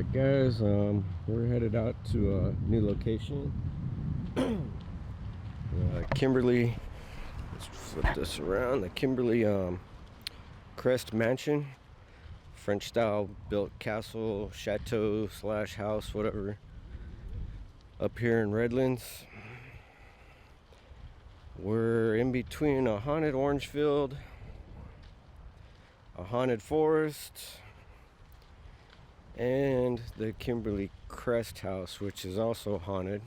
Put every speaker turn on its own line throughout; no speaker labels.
Alright guys, we're headed out to a new location. Kimberly, let's flip this around. The Kimberly Crest Mansion, French style built castle, chateau slash house, whatever, up here in Redlands. We're in between a haunted orange field, a haunted forest, and the Kimberly Crest house, which is also haunted,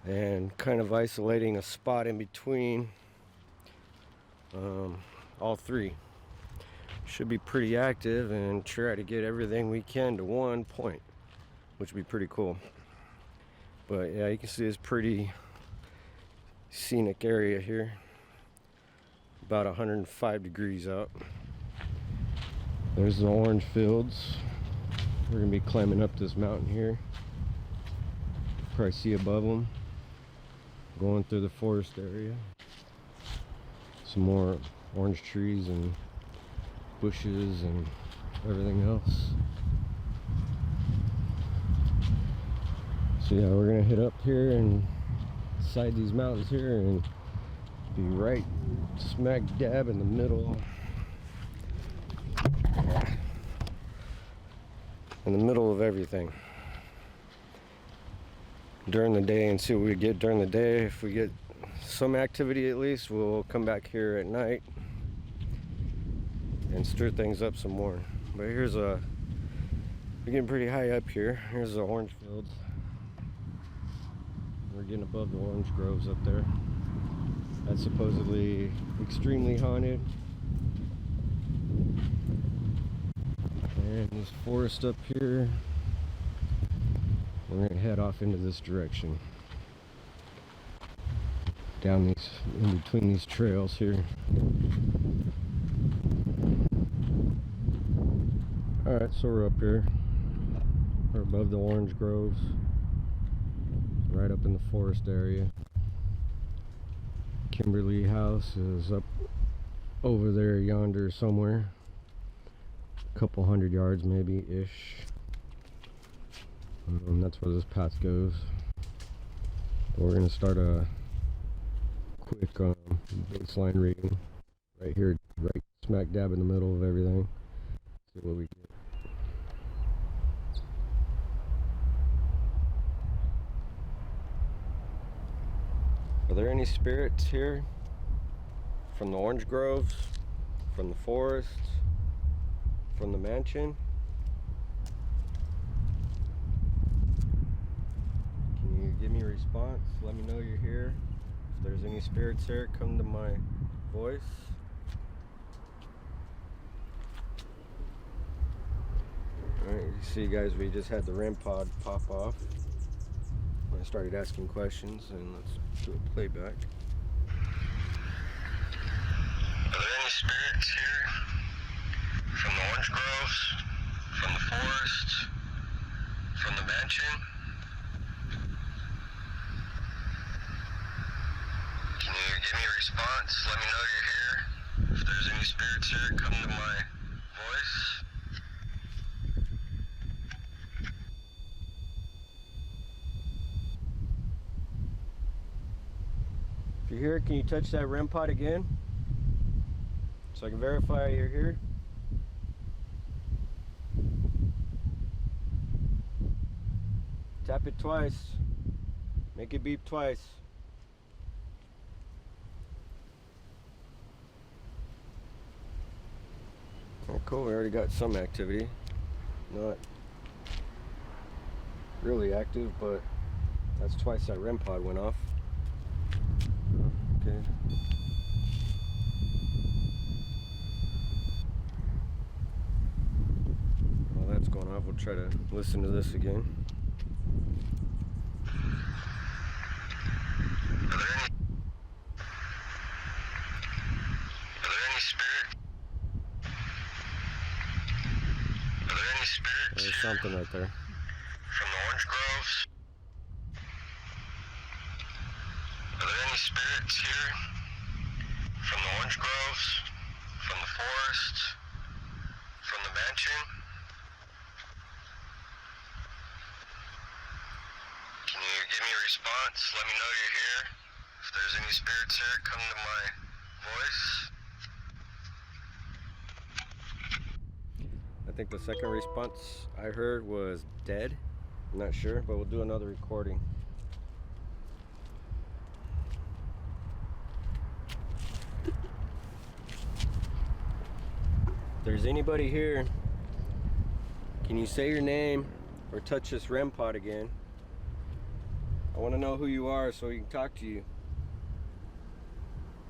and kind of isolating a spot in between all three. Should be pretty active and try to get everything we can to one point, which would be pretty cool. But yeah, you can see it's pretty scenic area here. About 105 degrees out. There's the orange fields. We're gonna be climbing up this mountain here. Probably see above them. Going through the forest area. Some more orange trees and bushes and everything else. So yeah, we're gonna hit up here and side these mountains here and be right smack dab in the middle. In the middle of everything during the day, and see what we get during the day. If we get some activity, at least we'll come back here at night and stir things up some more. But here's we're getting pretty high up here. Here's the orange fields. We're getting above the orange groves up there. That's supposedly extremely haunted. And this forest up here, we're gonna head off into this direction, down these, in between these trails here. Alright, so we're up here, we're above the orange groves, right up in the forest area. Kimberly house is up over there yonder somewhere. Couple 100 yards maybe ish. That's where this path goes. But we're gonna start a quick baseline reading right here, right smack dab in the middle of everything. See what we get. Are there any spirits here from the orange groves, from the forest, from the mansion? Can you give me a response? Let me know you're here. If there's any spirits here, come to my voice. Alright, you see guys, we just had the REM pod pop off. I started asking questions, and let's do a playback.
Are there any spirits here? From the orange groves, from the forest, from the mansion? Can you give me a response? Let me know you're here. If there's any spirits here, come to my voice.
If you're here, can you touch that REM pod again? So I can verify you're here. Tap it twice. Make it beep twice. Oh, cool, we already got some activity. Not really active, but that's twice that REM pod went off. Okay. While that's going off, we'll try to listen to this again. There's something right there.
From the orange groves? Are there any spirits here? From the orange groves? From the forest? From the mansion? response. Let me know you're here. If there's any spirits here, come to my voice.
I think the second response I heard was dead. I'm not sure, but we'll do another recording. If there's anybody here, can you say your name or touch this REM pod again? I want to know who you are so we can talk to you.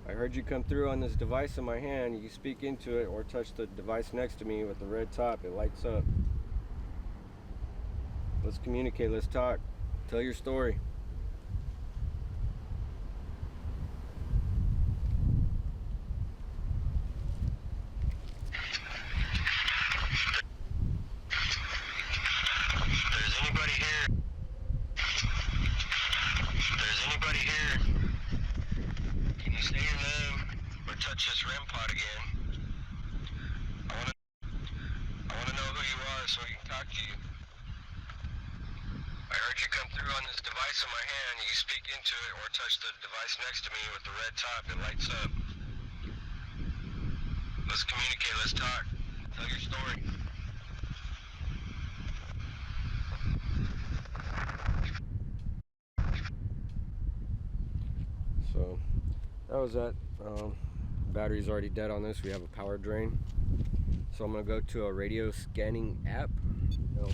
I heard you come through on this device in my hand. You can speak into it or touch the device next to me with the red top. It lights up. Let's communicate. Let's talk. Tell your story.
Touch this REM pod again. I want to know who you are so we can talk to you. I heard you come through on this device in my hand. You can speak into it or touch the device next to me with the red top. It lights up. Let's communicate. Let's talk. Tell your story.
So that was that. Battery's already dead on this. We have a power drain. So I'm gonna go to a radio scanning app. It'll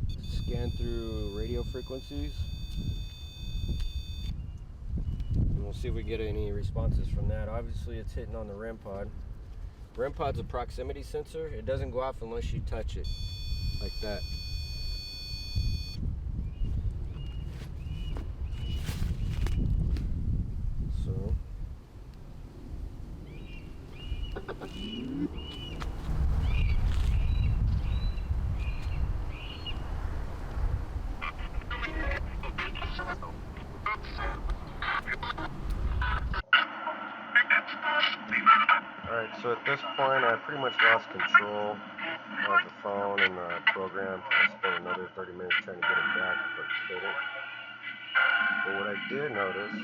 scan through radio frequencies. And we'll see if we get any responses from that. Obviously it's hitting on the REM pod. REM pod's a proximity sensor. It doesn't go off unless you touch it. Like that. So alright, so at this point I pretty much lost control of the phone and the program. I spent another 30 minutes trying to get it back, but couldn't. But what I did notice,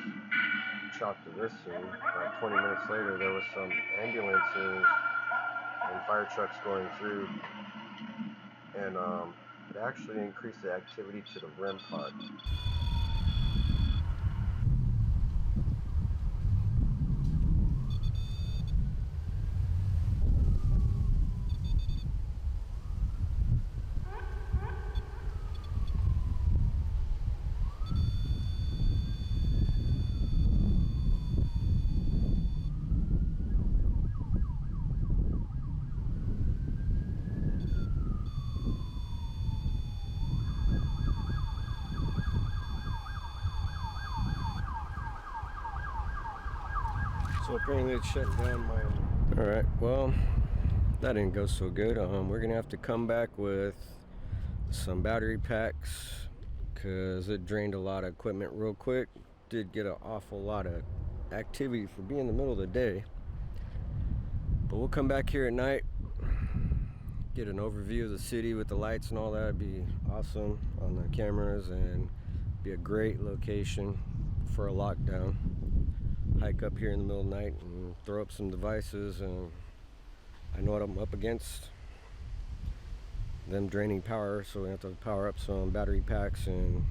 chop to this scene, about 20 minutes later there was some ambulances and fire trucks going through, and it actually increased the activity to the REM pod. So apparently it shut down my... Alright, well, that didn't go so good. We're gonna have to come back with some battery packs because it drained a lot of equipment real quick. Did get an awful lot of activity for being in the middle of the day. But we'll come back here at night, get an overview of the city with the lights and all that. It'd be awesome on the cameras and be a great location for a lockdown. Hike up here in the middle of the night and throw up some devices, and I know what I'm up against. Them draining power, so we have to power up some battery packs and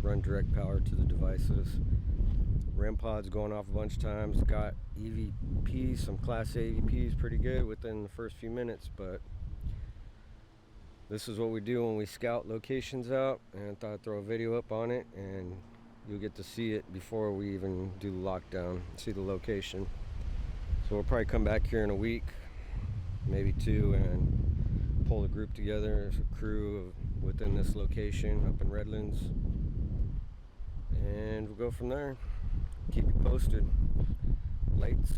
run direct power to the devices. REM pods going off a bunch of times. Got EVPs, some class A EVPs pretty good within the first few minutes, but this is what we do when we scout locations out, and I thought I'd throw a video up on it and you'll get to see it before we even do the lockdown, see the location. So we'll probably come back here in a week, maybe two, and pull the group together as a crew within this location up in Redlands. And we'll go from there. Keep you posted. Lights.